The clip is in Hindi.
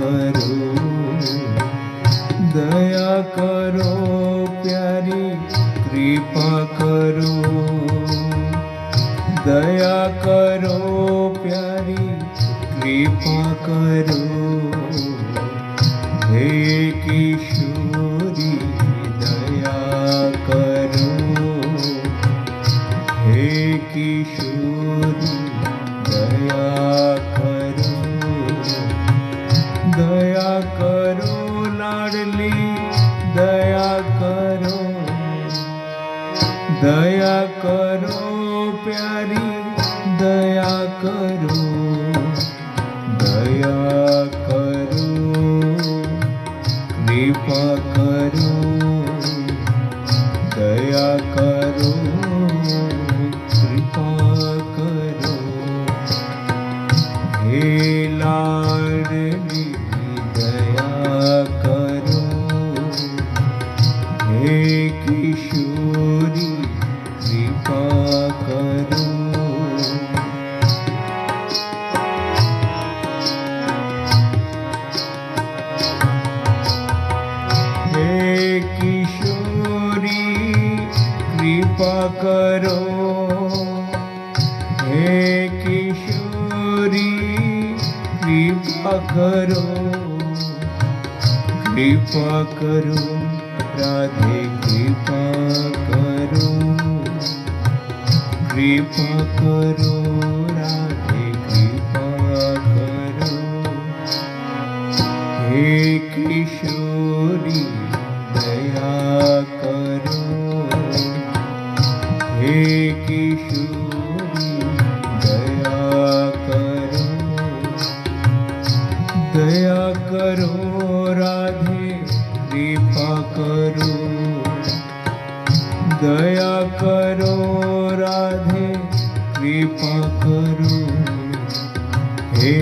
करो, दया करो प्यारी कृपा करो, दया करो प्यारी कृपा करो। हे किशोरी दया करो, हे किशोरी दया करो, दया करो लाडली दया करो, दया करो प्यारी दया करो, दया करो कृपा करो, दया करो कृपा करो। हे लाडली दया करो, हे किशोरी कृपा करो। हे किशोरी कृपा करो, हे किशोरी कृपा करो, कृपा करो राधे कृपा करो, कृपा करो राधे कृपा करो। हे किशोरी दया करो, हे किशोरी दया करो, दया करो राधे कृपा करो, दया करो राधे कृपा करो। हे